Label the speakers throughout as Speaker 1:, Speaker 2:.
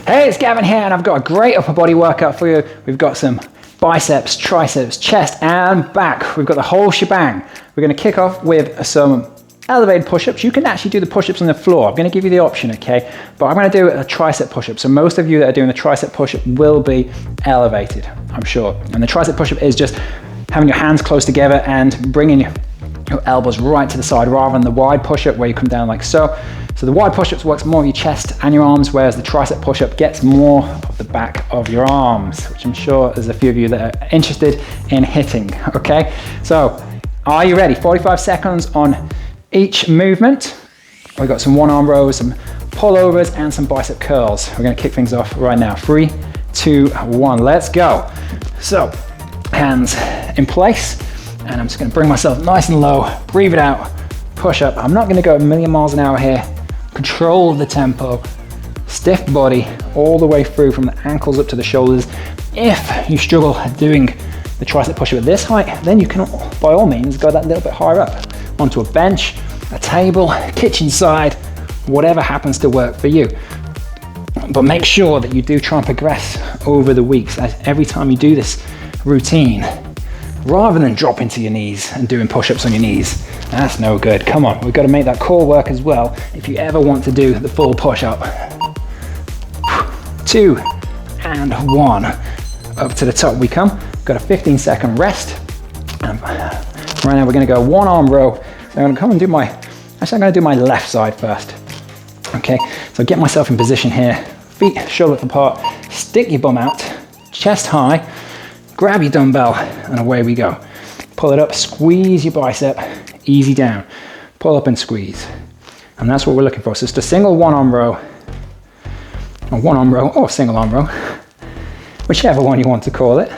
Speaker 1: Hey, it's Gavin here, and I've got a great upper body workout for you. We've got some biceps, triceps, chest, and back. We've got the whole shebang. We're going to kick off with some elevated push-ups. You can actually do the push-ups on the floor. I'm going to give you the option, okay? But I'm going to do a tricep push-up. So most of you that are doing the tricep push-up will be elevated, I'm sure. And the tricep push-up is just having your hands close together and bringing your elbows right to the side rather than the wide push-up where you come down like so. So the wide push-ups works more of your chest and your arms, whereas the tricep push-up gets more of the back of your arms, which I'm sure there's a few of you that are interested in hitting, okay? So, are you ready? 45 seconds on each movement. We've got some one arm rows, some pullovers, and some bicep curls. We're gonna kick things off right now. 3, 2, 1, let's go. So, hands in place, and I'm just gonna bring myself nice and low, breathe it out, push up. I'm not gonna go a million miles an hour here. Control the tempo, stiff body all the way through from the ankles up to the shoulders. If you struggle doing the tricep push-up at this height, then you can, by all means, go that little bit higher up, onto a bench, a table, kitchen side, whatever happens to work for you. But make sure that you do try and progress over the weeks, as every time you do this routine, rather than dropping to your knees and doing push-ups on your knees. That's no good. Come on, we've got to make that core work as well if you ever want to do the full push-up. 2 and 1. Up to the top we come. Got a 15-second rest. Right now we're going to go one arm row. So I'm going to come and do my, actually I'm going to do my left side first. Okay, so get myself in position here. Feet shoulder width apart. Stick your bum out. Chest high. Grab your dumbbell and away we go. Pull it up, squeeze your bicep, easy down. Pull up and squeeze. And that's what we're looking for. So it's a single one arm row, or one arm row, or single arm row, whichever one you want to call it.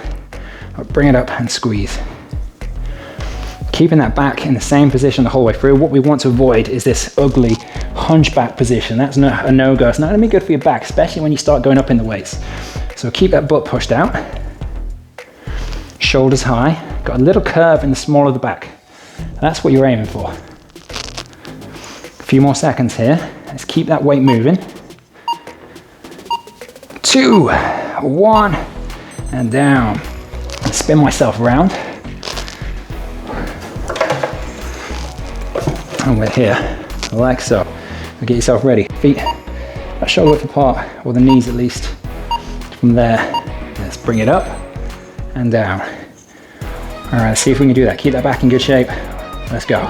Speaker 1: Bring it up and squeeze. Keeping that back in the same position the whole way through. What we want to avoid is this ugly hunchback position. That's a no-go. It's not going to be good for your back, especially when you start going up in the weights. So keep that butt pushed out. Shoulders high, got a little curve in the small of the back. That's what you're aiming for. A few more seconds here. Let's keep that weight moving. 2, 1, and down. Spin myself around. And we're here, like so. Get yourself ready. Feet shoulder width apart, or the knees at least. From there, let's bring it up and down. All right, let's see if we can do that. Keep that back in good shape. Let's go.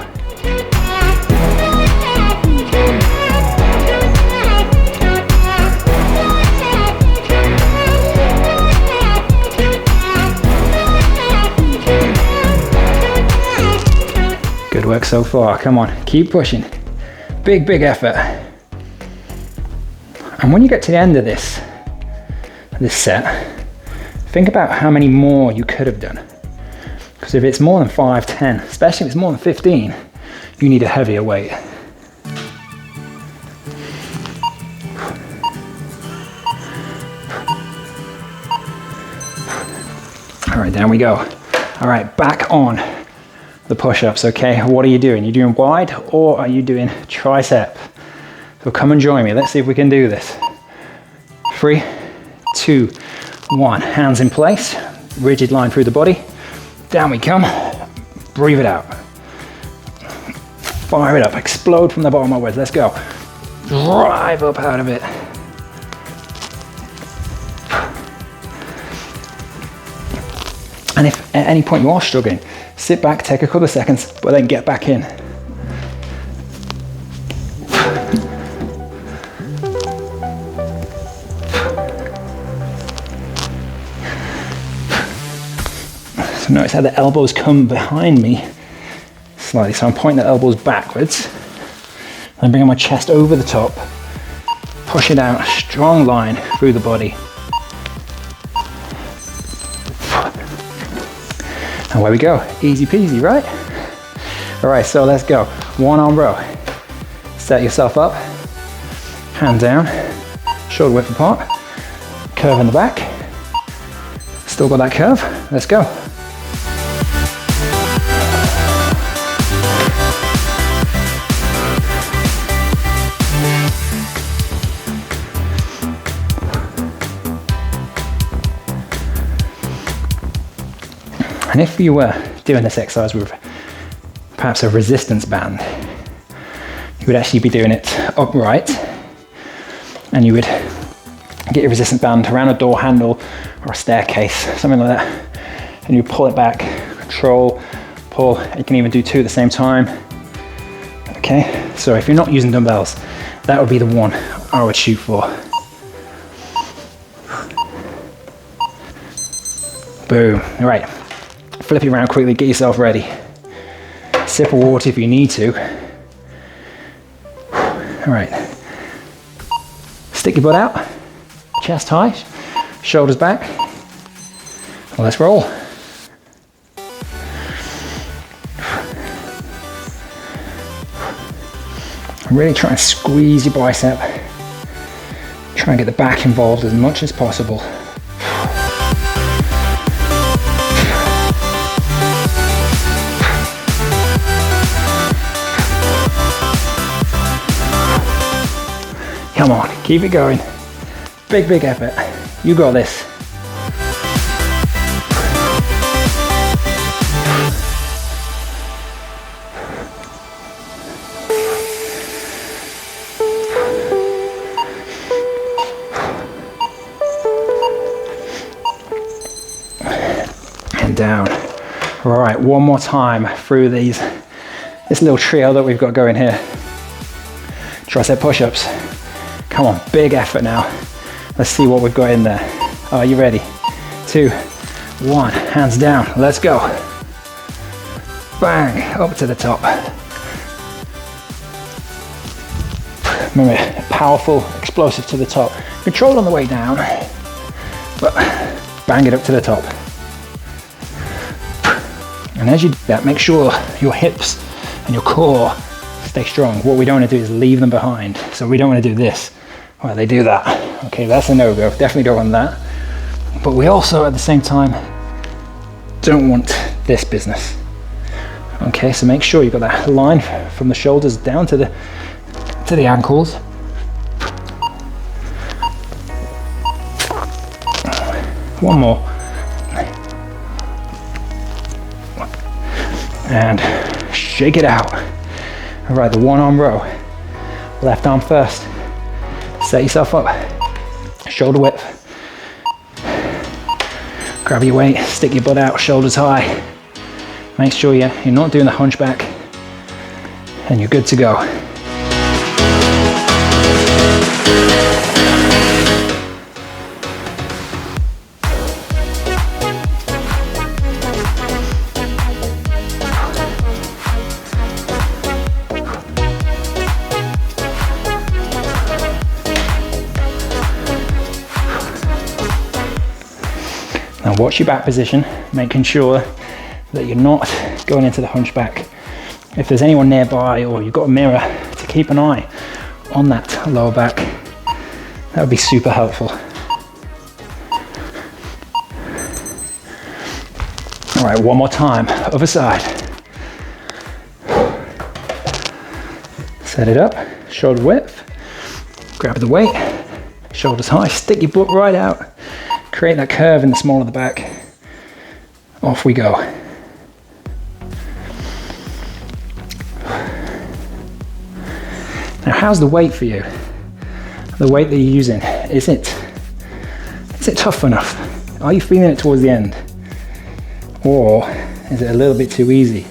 Speaker 1: Good work so far. Come on, keep pushing. Big, big effort. And when you get to the end of this set, think about how many more you could have done. Because if it's more than 5, 10, especially if it's more than 15, you need a heavier weight. All right, down we go. All right, back on the push-ups, okay? What are you doing? You doing wide or are you doing tricep? So come and join me. Let's see if we can do this. 3, 2, 1. Hands in place. Rigid line through the body. Down we come. Breathe it out. Fire it up. Explode from the bottom upwards. Let's go. Drive up out of it. And if at any point you are struggling, sit back, take a couple of seconds, but then get back in. So notice how the elbows come behind me slightly. So I'm pointing the elbows backwards. Then bringing my chest over the top. Push it out, strong line through the body. And away we go, easy peasy, right? All right, so let's go. One arm row. Set yourself up, hand down, shoulder width apart, curve in the back. Still got that curve, let's go. And if you were doing this exercise with perhaps a resistance band, you would actually be doing it upright, and you would get your resistance band around a door handle or a staircase, something like that, and you pull it back, control, pull. You can even do two at the same time. Okay, so if you're not using dumbbells, that would be the one I would shoot for. Boom. All right, flip it around quickly, get yourself ready. Sip of water if you need to. All right, stick your butt out, chest high, shoulders back. Well, let's roll. Really try and squeeze your bicep. Try and get the back involved as much as possible. Come on, keep it going. Big, big effort. You got this. And down. All right, one more time through this little trio that we've got going here. Tricep push-ups. Come on, big effort now. Let's see what we've got in there. Are you ready? 2, 1, hands down, let's go. Bang, up to the top. Remember, powerful, explosive to the top. Control on the way down, but bang it up to the top. And as you do that, make sure your hips and your core stay strong. What we don't want to do is leave them behind. So we don't want to do this while they do that. Okay, that's a no-go. Definitely don't want that. But we also, at the same time, don't want this business. Okay, so make sure you've got that line from the shoulders down to the ankles. One more. And shake it out. All right, the one arm row. Left arm first. Set yourself up. Shoulder width. Grab your weight, stick your butt out, shoulders high. Make sure you're not doing the hunchback, and you're good to go. Now watch your back position, making sure that you're not going into the hunchback. If there's anyone nearby or you've got a mirror, to keep an eye on that lower back, that would be super helpful. All right, one more time, other side. Set it up, shoulder width, grab the weight, shoulders high, stick your butt right out. Create that curve in the small of the back. Off we go. Now, how's the weight for you? The weight that you're using, is it tough enough? Are you feeling it towards the end? Or is it a little bit too easy?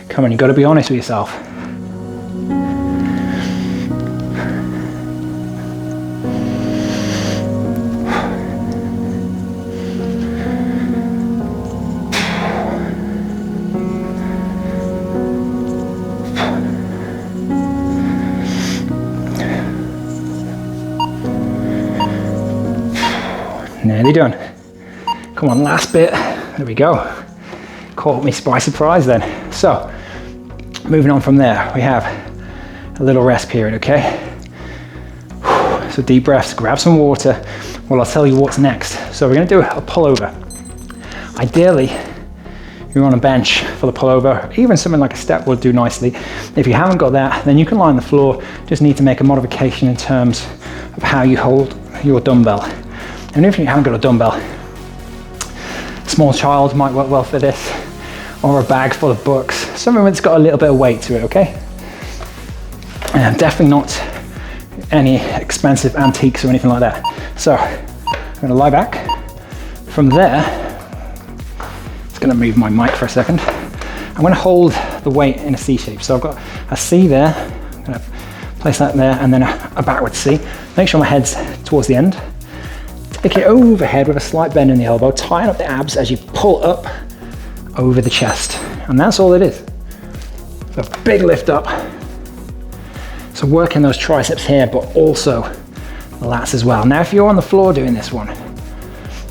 Speaker 1: Come on, you've got to be honest with yourself. Nearly done. Come on, last bit. There we go. Caught me by surprise then. So, moving on from there, we have a little rest period, okay? So deep breaths, grab some water. Well, I'll tell you what's next. So we're gonna do a pullover. Ideally, you're on a bench for the pullover. Even something like a step will do nicely. If you haven't got that, then you can lie on the floor. Just need to make a modification in terms of how you hold your dumbbell. And if you haven't got a dumbbell, Small child might work well for this, or a bag full of books. Something that's got a little bit of weight to it, okay? And definitely not any expensive antiques or anything like that. So I'm gonna lie back. From there, just gonna move my mic for a second. I'm gonna hold the weight in a C shape. So I've got a C there, I'm gonna place that there, and then a backward C. Make sure my head's towards the end. Take it overhead with a slight bend in the elbow, tighten up the abs as you pull up over the chest. And that's all it is. So big lift up. So working those triceps here, but also the lats as well. Now, if you're on the floor doing this one,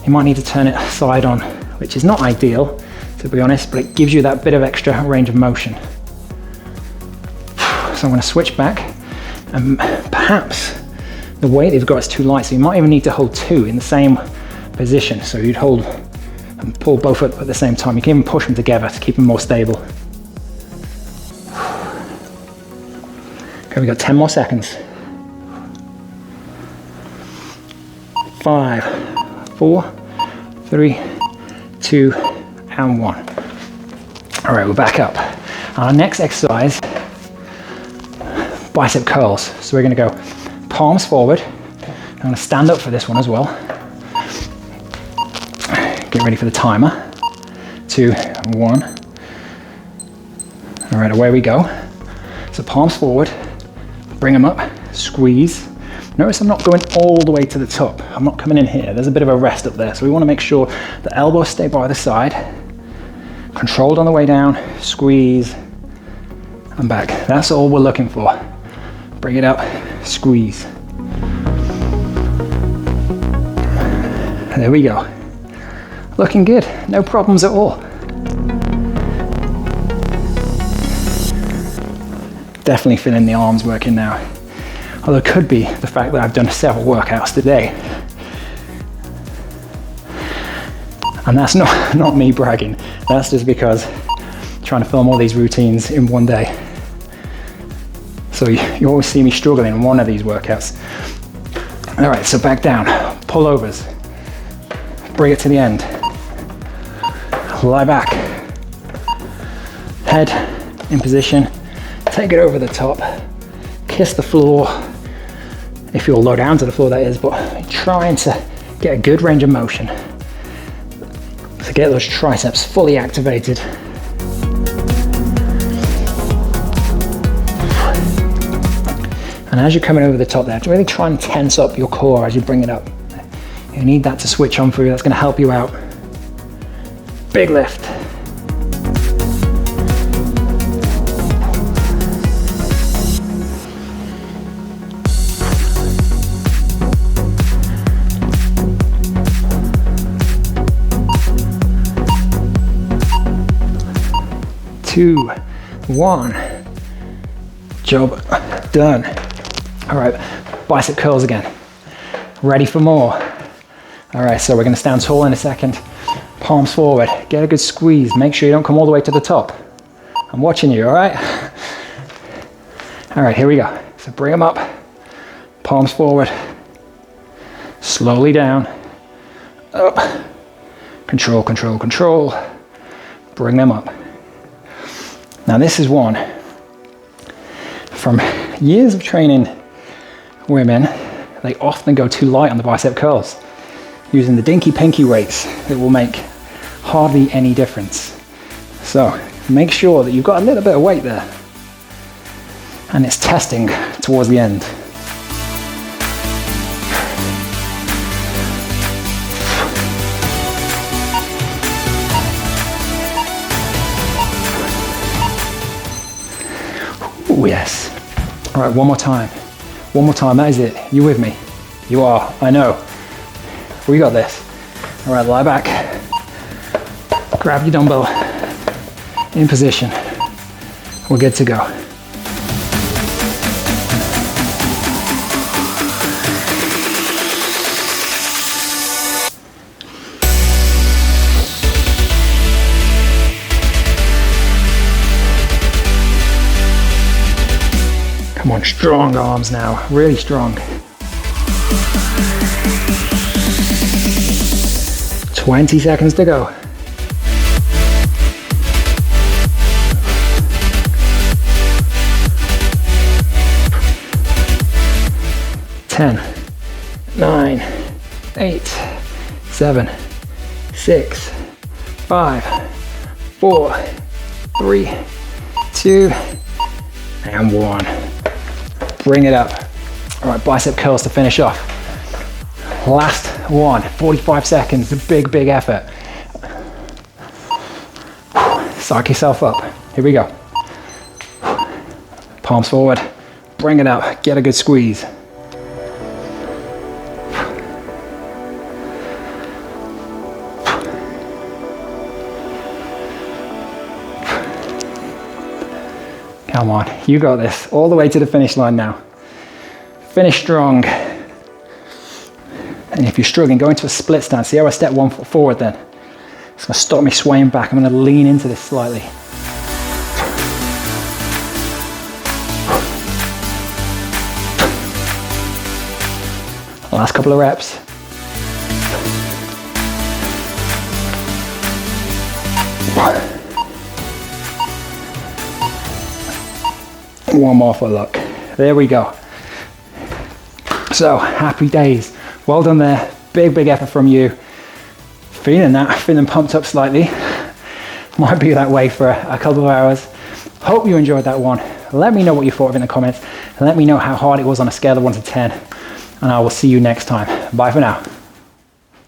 Speaker 1: you might need to turn it side on, which is not ideal, to be honest, but it gives you that bit of extra range of motion. So I'm gonna switch back, and perhaps the weight they've got is too light, so you might even need to hold two in the same position. So you'd hold and pull both up at the same time. You can even push them together to keep them more stable. Okay, we got 10 more seconds. 5, 4, 3, 2, and 1. All right, we're back up. Our next exercise, bicep curls. So we're gonna go palms forward. I'm gonna stand up for this one as well. Get ready for the timer. 2, 1. All right, away we go. So palms forward, bring them up, squeeze. Notice I'm not going all the way to the top. I'm not coming in here. There's a bit of a rest up there. So we wanna make sure the elbows stay by the side. Controlled on the way down, squeeze, and back. That's all we're looking for. Bring it up, squeeze. There we go. Looking good, no problems at all. Definitely feeling the arms working now. Although it could be the fact that I've done several workouts today. And that's not me bragging. That's just because I'm trying to film all these routines in one day. So you always see me struggling in one of these workouts. All right, so back down, pullovers. Bring it to the end. Lie back. Head in position. Take it over the top. Kiss the floor. If you're low down to the floor, that is, but trying to get a good range of motion. To get those triceps fully activated. And as you're coming over the top there, really try and tense up your core as you bring it up. You need that to switch on for you. That's going to help you out. Big lift. Two, 1. Job done. All right, bicep curls again. Ready for more. All right, so we're gonna stand tall in a second. Palms forward, get a good squeeze. Make sure you don't come all the way to the top. I'm watching you, all right? All right, here we go. So bring them up, palms forward, slowly down, up. Control, control, control. Bring them up. Now this is one from years of training women. They often go too light on the bicep curls, using the dinky pinky weights that will make hardly any difference. So make sure that you've got a little bit of weight there, and it's testing towards the end. Oh yes. All right, one more time. One more time, that is it. You with me? You are, I know. We got this. All right, lie back. Grab your dumbbell in position. We're good to go. Come on, strong arms now, really strong. 20 seconds to go. 10, 9, 8, 7, 6, 5, 4, 3, 2, and 1. Bring it up. All right, bicep curls to finish off. Last one, 45 seconds, a big, big effort. Psych yourself up. Here we go. Palms forward, bring it up, get a good squeeze. Come on, you got this. All the way to the finish line now. Finish strong. And if you're struggling, go into a split stance. See how I step 1 foot forward then? It's gonna stop me swaying back. I'm gonna lean into this slightly. Last couple of reps. One more for luck. There we go. So, happy days. Well done there. Big, big effort from you. Feeling that, feeling pumped up slightly. Might be that way for a couple of hours. Hope you enjoyed that one. Let me know what you thought of it in the comments. And let me know how hard it was on a scale of 1 to 10. And I will see you next time. Bye for now.